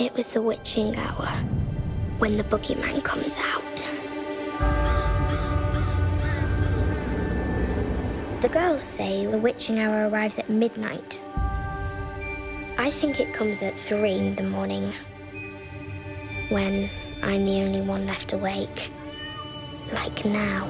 It was the witching hour, when the boogeyman comes out. The girls say the witching hour arrives at midnight. I think it comes at 3 in the morning, when I'm the only one left awake, like now.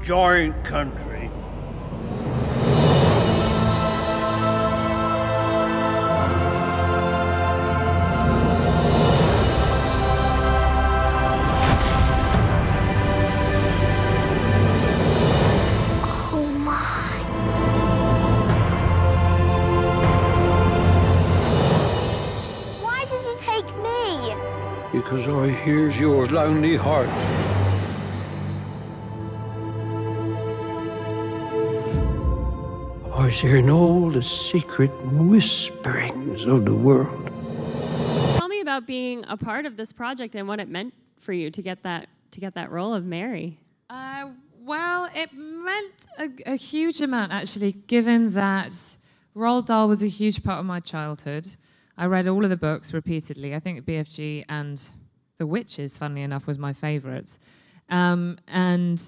Giant country. Oh my. Why did you take me? Because I hears your lonely heart. I was hearing all the secret whisperings of the world. Tell me about being a part of this project and what it meant for you to get that role of Mary. Well, it meant a huge amount, actually, given that Roald Dahl was a huge part of my childhood. I read all of the books repeatedly. I think BFG and The Witches, funnily enough, was my favourites. And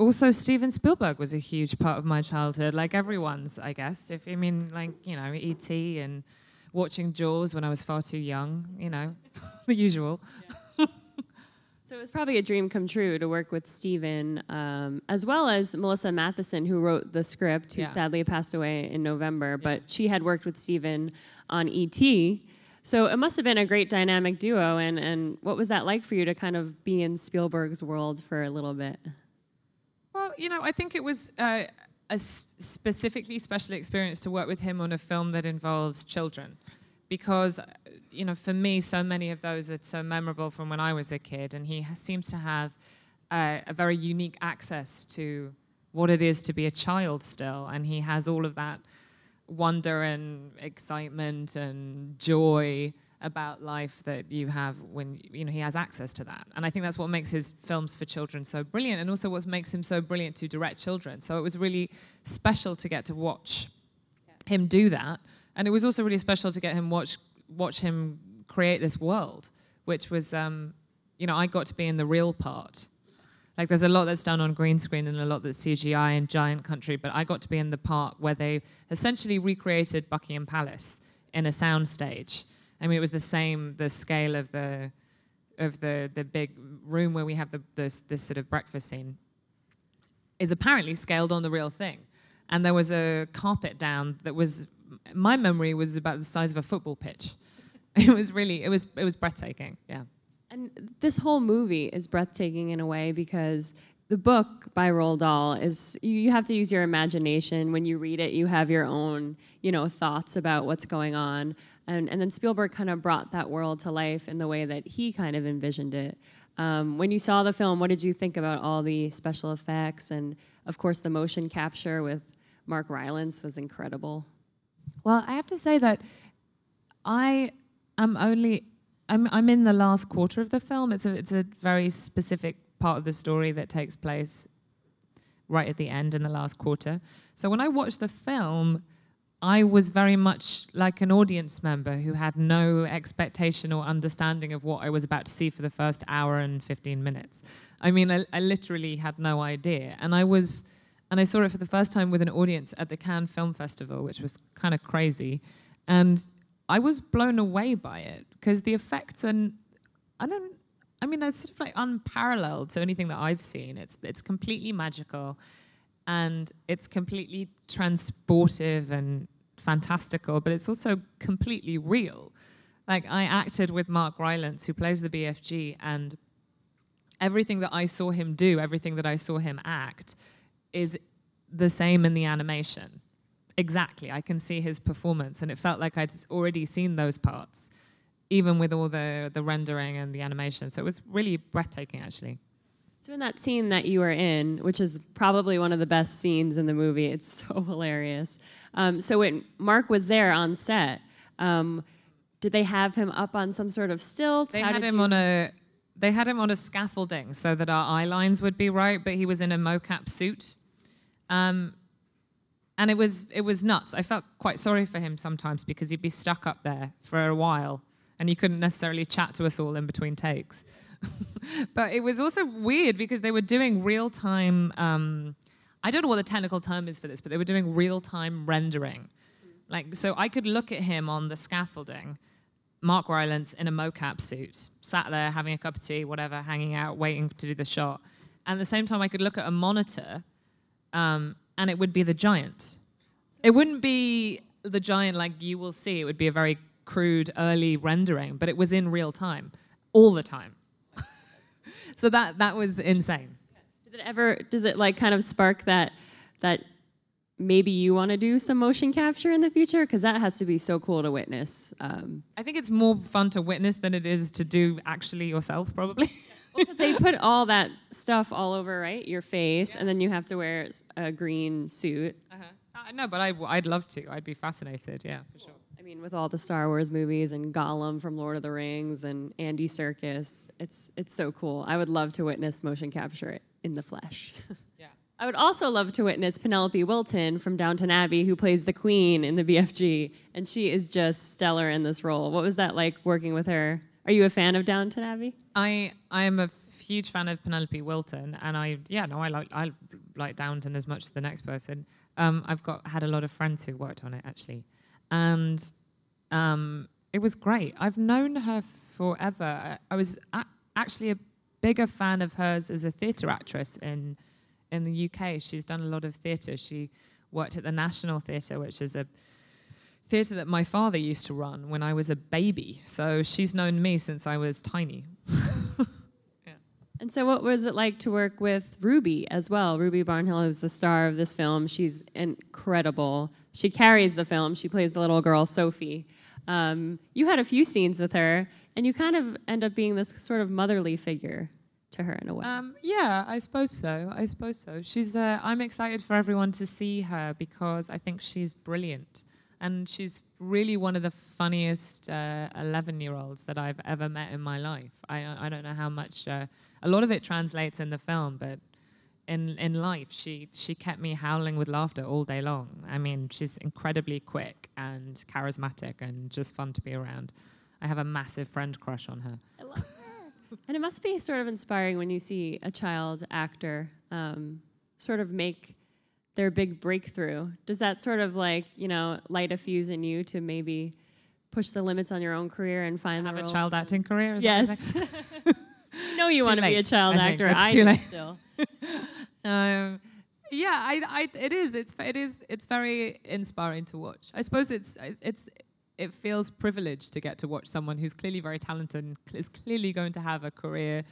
also, Steven Spielberg was a huge part of my childhood, like everyone's, I guess. E.T. and watching Jaws when I was far too young, the usual. Yeah. So it was probably a dream come true to work with Steven, as well as Melissa Matheson, who wrote the script, who sadly passed away in November, but she had worked with Steven on E.T., so it must have been a great dynamic duo, and what was that like for you to kind of be in Spielberg's world for a little bit? Well, I think it was a specifically special experience to work with him on a film that involves children. Because, for me, so many of those are so memorable from when I was a kid. And he seems to have a very unique access to what it is to be a child still. And he has all of that wonder and excitement and joy about life that you have when he has access to that. And I think that's what makes his films for children so brilliant, and also what makes him so brilliant to direct children. So it was really special to get to watch him do that, and it was also really special to get him watch him create this world, which was I got to be in the real part. Like, there's a lot that's done on green screen and a lot that's CGI in Giant Country, but I got to be in the part where they essentially recreated Buckingham Palace in a soundstage. I mean, it was the scale of the big room where we have this sort of breakfast scene is apparently scaled on the real thing. And there was a carpet down that was, my memory was about the size of a football pitch. It was breathtaking, yeah. And this whole movie is breathtaking in a way because the book by Roald Dahl is, you have to use your imagination. When you read it, you have your own, thoughts about what's going on. And then Spielberg kind of brought that world to life in the way that he kind of envisioned it. When you saw the film, what did you think about all the special effects? And, of course, the motion capture with Mark Rylance was incredible. Well, I have to say that I'm in the last quarter of the film. It's a very specific part of the story that takes place right at the end in the last quarter. So when I watched the film, I was very much like an audience member who had no expectation or understanding of what I was about to see for the first hour and 15 minutes. I mean, I literally had no idea. And I saw it for the first time with an audience at the Cannes Film Festival, which was kind of crazy. And I was blown away by it because the effects it's sort of like unparalleled to anything that I've seen. It's completely magical, and it's completely transportive and fantastical, but it's also completely real. Like, I acted with Mark Rylance, who plays the BFG, and everything that I saw him do, everything that I saw him act, is the same in the animation. Exactly. I can see his performance, and it felt like I'd already seen those parts, even with all the rendering and the animation. So it was really breathtaking, actually. So in that scene that you were in, which is probably one of the best scenes in the movie, it's so hilarious. So when Mark was there on set, did they have him up on some sort of stilts? They had him on a scaffolding so that our eye lines would be right, but he was in a mocap suit. And it was nuts. I felt quite sorry for him sometimes because he'd be stuck up there for a while and he couldn't necessarily chat to us all in between takes. But it was also weird because they were doing real-time, I don't know what the technical term is for this, but they were doing real-time rendering. Like, so I could look at him on the scaffolding, Mark Rylance in a mocap suit, sat there having a cup of tea, whatever, hanging out, waiting to do the shot. And at the same time, I could look at a monitor, and it would be the giant. It wouldn't be the giant like you will see. It would be a very crude, early rendering, but it was in real time, all the time. So that was insane. Does it like kind of spark that maybe you want to do some motion capture in the future? Because that has to be so cool to witness. I think it's more fun to witness than it is to do actually yourself, probably. Because they put all that stuff all over, right? Your face, and then you have to wear a green suit. No, but I'd love to. I'd be fascinated, yeah, for sure. I mean, with all the Star Wars movies and Gollum from Lord of the Rings and Andy Serkis, it's so cool. I would love to witness motion capture it in the flesh. Yeah. I would also love to witness Penelope Wilton from Downton Abbey, who plays the Queen in the BFG, and she is just stellar in this role. What was that like working with her? Are you a fan of Downton Abbey? I am a huge fan of Penelope Wilton, and I like Downton as much as the next person. I've had a lot of friends who worked on it actually, and it was great. I've known her forever. I was actually a bigger fan of hers as a theatre actress in the UK. She's done a lot of theatre. She worked at the National Theatre, which is a theatre that my father used to run when I was a baby. So she's known me since I was tiny. And so what was it like to work with Ruby as well? Ruby Barnhill, who's the star of this film. She's incredible. She carries the film. She plays the little girl, Sophie. You had a few scenes with her, and you kind of end up being this sort of motherly figure to her in a way. Yeah, I suppose so. She's. I'm excited for everyone to see her because I think she's brilliant. And she's really one of the funniest 11-year-olds that I've ever met in my life. I don't know how much... a lot of it translates in the film, but in life, she kept me howling with laughter all day long. I mean, she's incredibly quick and charismatic and just fun to be around. I have a massive friend crush on her. I love her. And it must be sort of inspiring when you see a child actor sort of make their big breakthrough. Does that sort of like, light a fuse in you to maybe push the limits on your own career and find have the a child acting career? Is yes. That what I know you want to be a child actor. I do still. It is. It's very inspiring to watch. I suppose it feels privileged to get to watch someone who's clearly very talented and is clearly going to have a career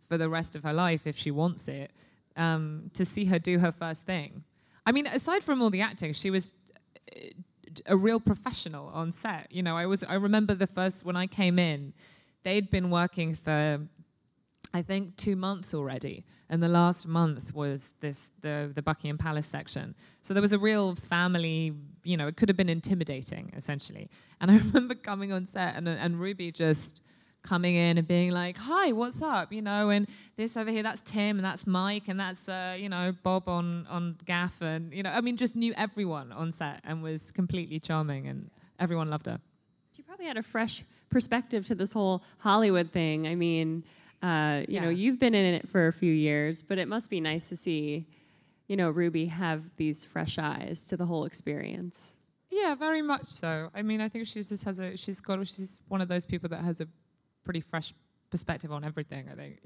for the rest of her life if she wants it. To see her do her first thing. I mean, aside from all the acting, she was a real professional on set. I remember when I came in, they'd been working for, I think, 2 months already, and the last month was the Buckingham Palace section. So there was a real family. It could have been intimidating, essentially. And I remember coming on set and Ruby just coming in and being like, "Hi, what's up?" And this over here, that's Tim, and that's Mike, and that's Bob on gaff, and just knew everyone on set and was completely charming, and everyone loved her. She probably had a fresh perspective to this whole Hollywood thing. I mean, you've been in it for a few years, but it must be nice to see, Ruby have these fresh eyes to the whole experience. Yeah, very much so. I mean, I think she's one of those people that has a pretty fresh perspective on everything. I think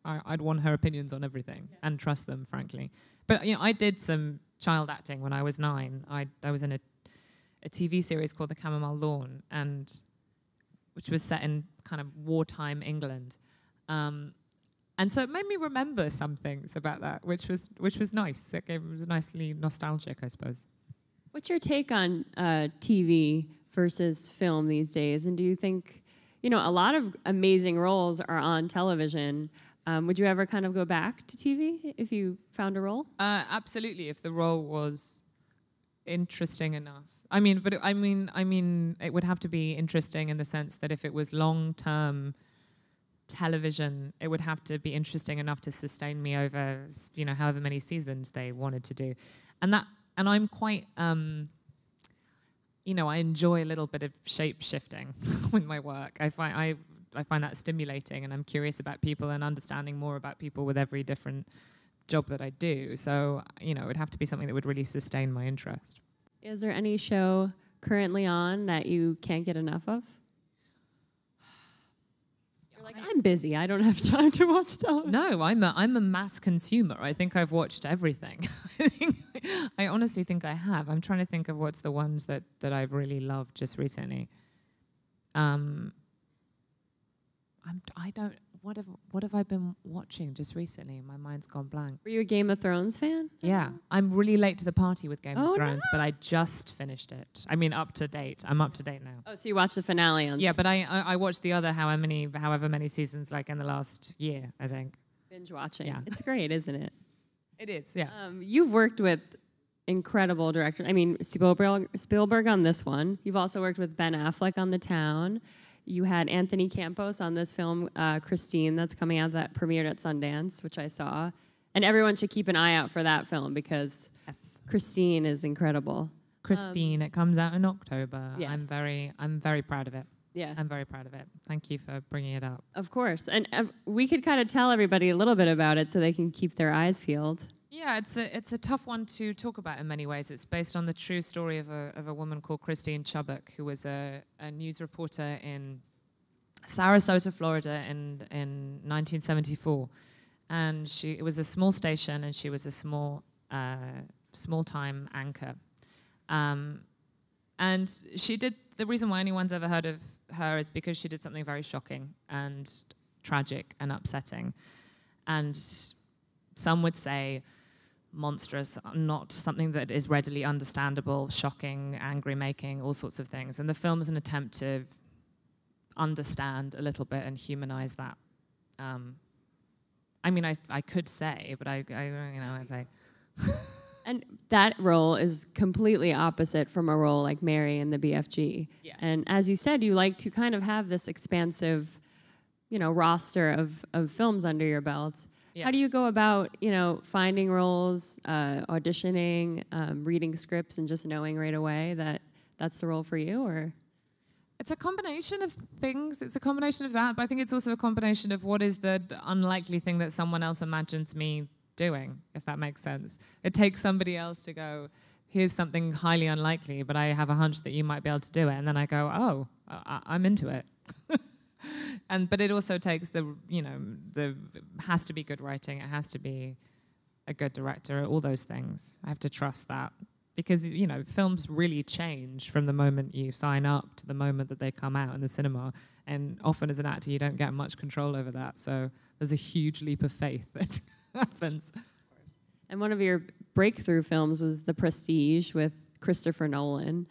I'd want her opinions on everything and trust them, frankly. But I did some child acting when I was 9. I was in a a TV series called The Chamomile Lawn, and which was set in kind of wartime England. And so it made me remember some things about that, which was nice. It was nicely nostalgic, I suppose. What's your take on TV versus film these days? And do you think, a lot of amazing roles are on television. Would you ever kind of go back to TV if you found a role? Absolutely, if the role was interesting enough. It would have to be interesting in the sense that if it was long-term television, it would have to be interesting enough to sustain me over, however many seasons they wanted to do. And I'm quite, I enjoy a little bit of shape shifting with my work. I find that stimulating, and I'm curious about people and understanding more about people with every different job that I do. So, it would have to be something that would really sustain my interest. Is there any show currently on that you can't get enough of? You're like, I'm busy. I don't have time to watch television. No, I'm a mass consumer. I think I've watched everything. I honestly think I have. I'm trying to think of what's the ones that I've really loved just recently. What have I been watching just recently? My mind's gone blank. Were you a Game of Thrones fan? Yeah, I'm really late to the party with Game of Thrones, but I just finished it. Up to date. I'm up to date now. Oh, so you watched the finale on? Yeah, but I watched the other however many seasons, like in the last year, I think. Binge watching. Yeah. It's great, isn't it? It is, yeah. You've worked with incredible directors. Spielberg on this one. You've also worked with Ben Affleck on The Town. You had Anthony Campos on this film, Christine, that's coming out, that premiered at Sundance, which I saw. And everyone should keep an eye out for that film because Christine is incredible. Christine, it comes out in October. Yes. I'm very proud of it. Yeah. I'm very proud of it. Thank you for bringing it up. Of course. And we could kind of tell everybody a little bit about it so they can keep their eyes peeled. Yeah, it's a tough one to talk about in many ways. It's based on the true story of a woman called Christine Chubbuck, who was a news reporter in Sarasota, Florida in 1974. And it was a small station, and she was a small-time anchor. And she did, the reason why anyone's ever heard of her is because she did something very shocking and tragic and upsetting. And some would say monstrous, not something that is readily understandable, shocking, angry-making, all sorts of things. And the film is an attempt to understand a little bit and humanize that. I could say, but I'd say. And that role is completely opposite from a role like Mary in the BFG. Yes. And as you said, you like to kind of have this expansive, roster of films under your belt. Yeah. How do you go about, finding roles, auditioning, reading scripts, and just knowing right away that that's the role for you, or? It's a combination of things. It's a combination of that, but I think it's also a combination of what is the unlikely thing that someone else imagines me doing, if that makes sense. It takes somebody else to go, here's something highly unlikely, but I have a hunch that you might be able to do it. And then I go, oh, I'm into it. But it also takes has to be good writing. It has to be a good director, all those things. I have to trust that. Because, films really change from the moment you sign up to the moment that they come out in the cinema. And often as an actor, you don't get much control over that. So there's a huge leap of faith that happens. And one of your breakthrough films was The Prestige with Christopher Nolan,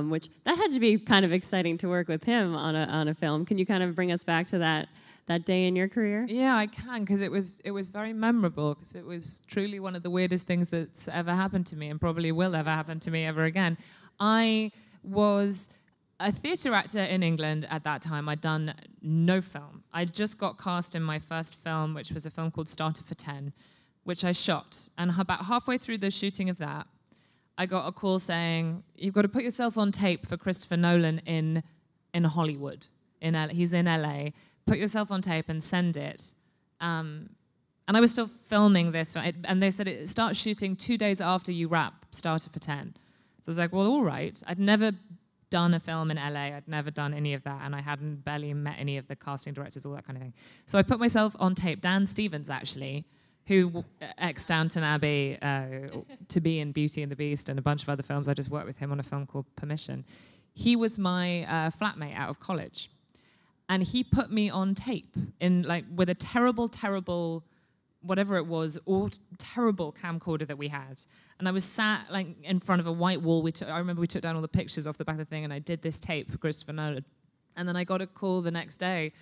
which that had to be kind of exciting to work with him on a film. Can you kind of bring us back to that day in your career? Yeah, I can, because it was very memorable, because it was truly one of the weirdest things that's ever happened to me and probably will ever happen to me ever again. I was a theatre actor in England at that time. I'd done no film. I just got cast in my first film, which was a film called Starter for 10, which I shot. And about halfway through the shooting of that, I got a call saying, you've got to put yourself on tape for Christopher Nolan in Hollywood. He's in LA. Put yourself on tape and send it. And I was still filming this, and they said it starts shooting 2 days after you wrap Starter for 10. So I was like, well, all right. I'd never done a film in LA. I'd never done any of that, and I barely met any of the casting directors, all that kind of thing. So I put myself on tape. Dan Stevens, actually, who ex-Downton Abbey, to be in Beauty and the Beast and a bunch of other films. I just worked with him on a film called Permission. He was my flatmate out of college. And he put me on tape with a terrible, whatever it was, terrible camcorder that we had. And I was sat in front of a white wall. I remember we took down all the pictures off the back of the thing, and I did this tape for Christopher Nolan. And then I got a call the next day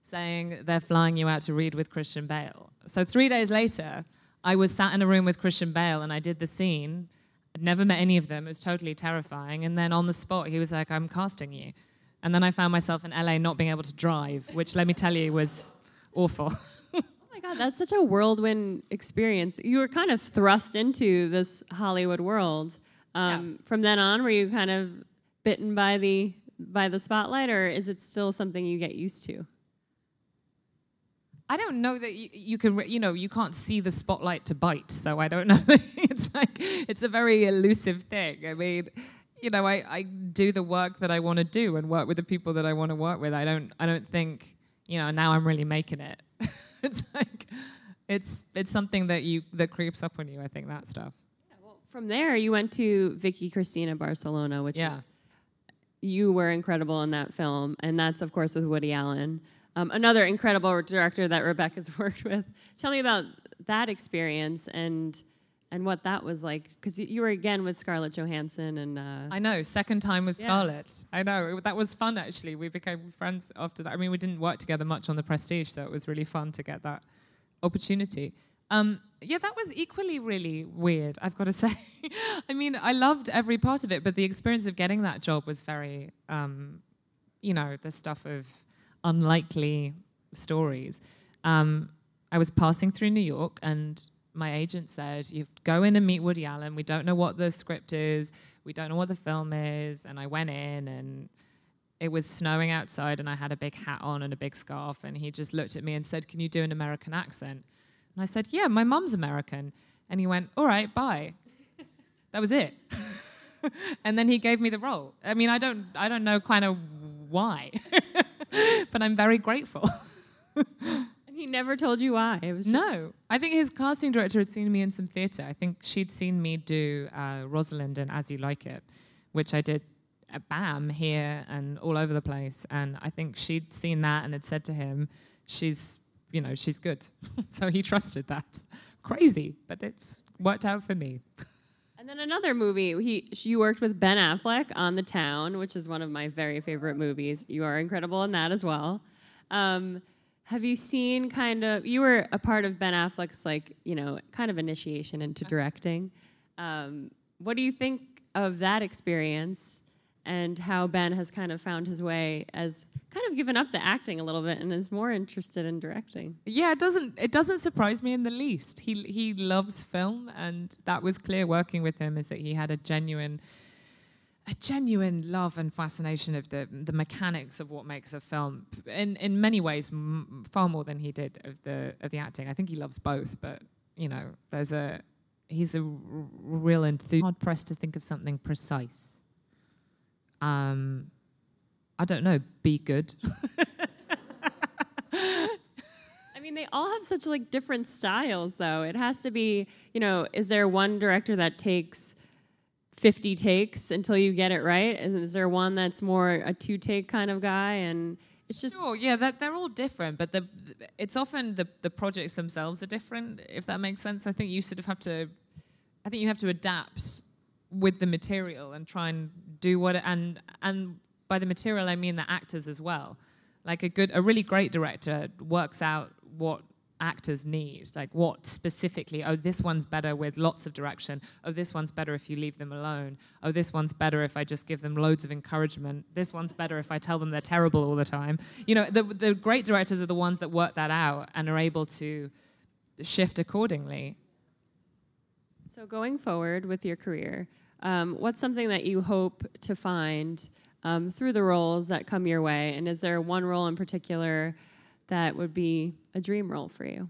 saying they're flying you out to read with Christian Bale. So 3 days later, I was sat in a room with Christian Bale, and I did the scene. I'd never met any of them. It was totally terrifying. And then on the spot, he was like, I'm casting you. And then I found myself in LA not being able to drive, which, let me tell you, was awful. Oh my God, that's such a whirlwind experience. You were kind of thrust into this Hollywood world. From then on, were you kind of bitten by the spotlight, or is it still something you get used to? I don't know that you can, you can't see the spotlight to bite, so I don't know. It's a very elusive thing. I mean, I do the work that I want to do and work with the people that I want to work with. I don't think, now I'm really making it. It's something that creeps up on you, I think, that stuff. Yeah, well, from there, you went to Vicky Cristina Barcelona, which was, you were incredible in that film, and that's, of course, with Woody Allen. Another incredible director that Rebecca's worked with. Tell me about that experience and what that was like, because you were again with Scarlett Johansson and... I know, second time with Scarlett. I know, that was fun actually. We became friends after that. I mean, we didn't work together much on The Prestige, so it was really fun to get that opportunity. That was equally really weird, I've got to say. I mean, I loved every part of it, but the experience of getting that job was very, the stuff of unlikely stories. I was passing through New York, and my agent said, you go in and meet Woody Allen. We don't know what the script is. We don't know what the film is. And I went in, and it was snowing outside, and I had a big hat on and a big scarf. And he just looked at me and said, can you do an American accent? And I said, yeah, my mum's American. And he went, all right, bye. That was it. And then he gave me the role. I mean, I don't know kind of why, but I'm very grateful. He never told you why? It was just... No. I think his casting director had seen me in some theatre. I think she'd seen me do Rosalind in As You Like It, which I did at BAM here and all over the place. And I think she'd seen that and had said to him, she's good. So he trusted that. Crazy, but it's worked out for me. And then another movie, you worked with Ben Affleck on The Town, which is one of my very favorite movies. You are incredible in that as well. Have you seen you were a part of Ben Affleck's kind of initiation into directing. What do you think of that experience and how Ben has kind of found his way as kind of given up the acting a little bit and is more interested in directing? Yeah, it doesn't surprise me in the least. He loves film, and that was clear working with him, is that he had a genuine love and fascination of the mechanics of what makes a film. In many ways, far more than he did of the acting. I think he loves both, but he's a real enthusiast. Hard pressed to think of something precise. I don't know. Be good. I mean, they all have such different styles, though. It has to be, is there one director that takes 50 takes until you get it right? Is there one that's more a 2-take kind of guy? And it's just... Sure, yeah, they're all different, but it's often the projects themselves are different, if that makes sense. I think you sort of have to adapt with the material and try and do and by the material I mean the actors as well. Like a really great director works out what actors need, like what specifically, this one's better with lots of direction, this one's better if you leave them alone, this one's better if I just give them loads of encouragement, this one's better if I tell them they're terrible all the time. The great directors are the ones that work that out and are able to shift accordingly. So going forward with your career, what's something that you hope to find through the roles that come your way? And is there one role in particular that would be a dream role for you?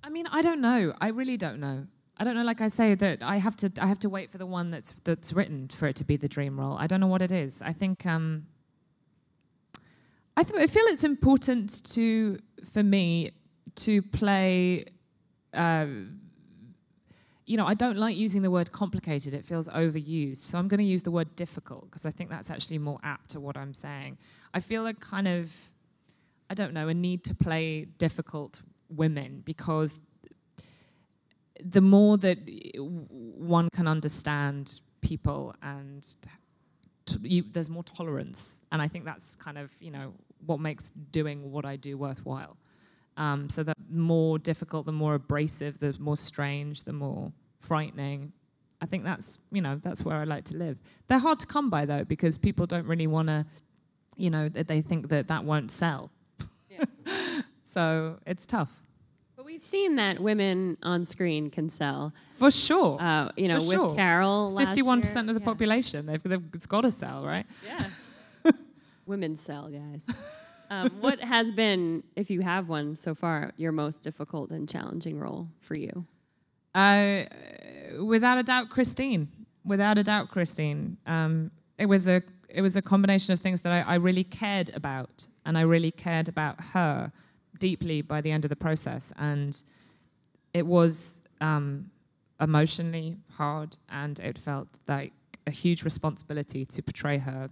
I mean, I don't know. I really don't know. I don't know. Like I say, that I have to wait for the one that's written for it to be the dream role. I don't know what it is. I think I feel it's important for me to play. You know, I don't like using the word complicated. It feels overused. So I'm going to use the word difficult because I think that's actually more apt to what I'm saying. I feel a kind of, I don't know, a need to play difficult women because the more that one can understand people and there's more tolerance. And I think that's kind of, you know, what makes doing what I do worthwhile. So the more difficult, the more abrasive, the more strange, the more frightening. I think that's, you know, that's where I like to live. They're hard to come by, though, because people don't really want to, you know, they think that won't sell. Yeah. So it's tough. But we've seen that women on screen can sell. For sure. You know, For with sure. Carol It's 51% last year. of the population. It's got to sell, right? Yeah. Women sell, guys. What has been, if you have one so far, your most difficult and challenging role for you? Without a doubt, Christine. Without a doubt, Christine. It was a combination of things that I really cared about, and I really cared about her deeply by the end of the process. And it was emotionally hard, and it felt like a huge responsibility to portray her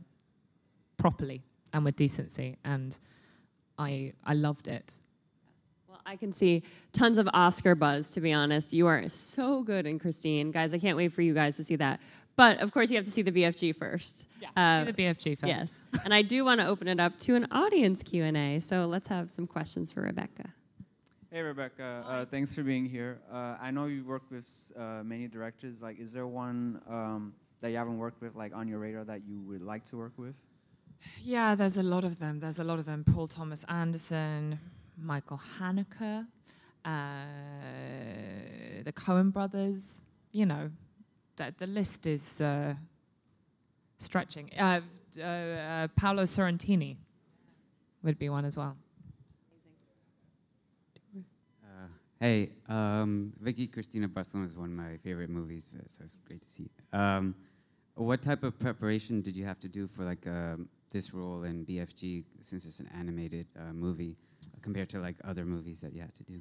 properly and with decency, and I loved it. Well, I can see tons of Oscar buzz, to be honest. You are so good in Christine. Guys, I can't wait for you guys to see that. But, of course, you have to see the BFG first. Yeah, see the BFG first. Yes. And I do want to open it up to an audience Q&A, so let's have some questions for Rebecca. Hey, Rebecca. Thanks for being here. I know you work with many directors. Like, is there one that you haven't worked with, like, on your radar that you would like to work with? Yeah, there's a lot of them. Paul Thomas Anderson, Michael Haneke, the Coen brothers. You know, the list is stretching. Paolo Sorrentini would be one as well. Hey, Vicky Cristina Barcelona is one of my favorite movies, so it's great to see. What type of preparation did you have to do for like this role in BFG, since it's an animated movie, compared to like other movies that you had to do?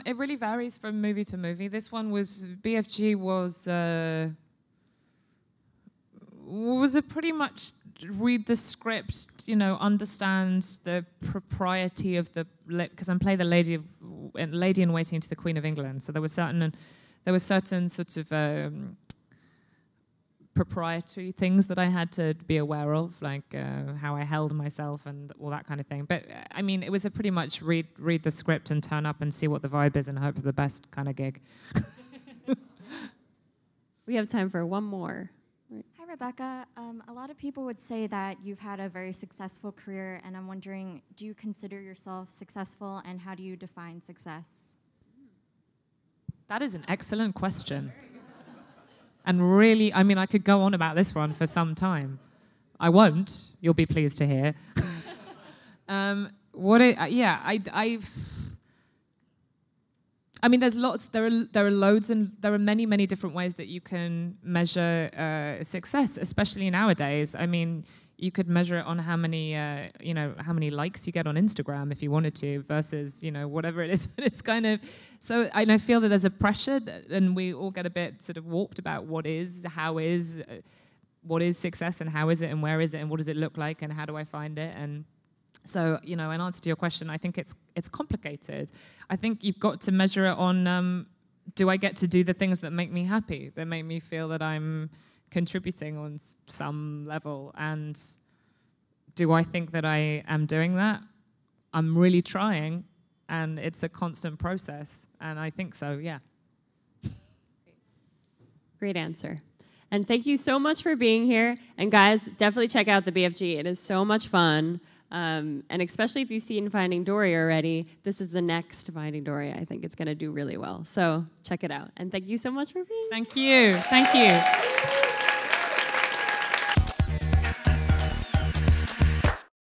It really varies from movie to movie. This one was, BFG was a pretty much read the script, you know, understand the propriety of the, because I'm playing the lady in waiting to the Queen of England. So there were certain sorts of proprietary things that I had to be aware of, like how I held myself and all that kind of thing. But I mean, it was a pretty much read the script and turn up and see what the vibe is and hope for the best kind of gig. We have time for one more. Hi, Rebecca. A lot of people would say that you've had a very successful career, and I'm wondering, do you consider yourself successful, and how do you define success? That is an excellent question. And really, I mean, I could go on about this one for some time. I won't, you'll be pleased to hear. I mean, there's lots. There are loads, and there are many different ways that you can measure success, especially nowadays. I mean, you could measure it on how many likes you get on Instagram if you wanted to, versus whatever it is. But it's kind of so. I feel that there's a pressure, and we all get a bit sort of warped about what is success, and how is it, and where is it, and what does it look like, and how do I find it, and so, in answer to your question, I think it's complicated. I think you've got to measure it on, do I get to do the things that make me happy, that make me feel that I'm contributing on some level, and do I think that I am doing that? I'm really trying, and it's a constant process, and I think so, yeah. Great answer. And thank you so much for being here. And guys, definitely check out the BFG. It is so much fun. And especially if you've seen Finding Dory already, this is the next Finding Dory. I think it's going to do really well. So check it out. And thank you so much for being here. Thank you. Thank you.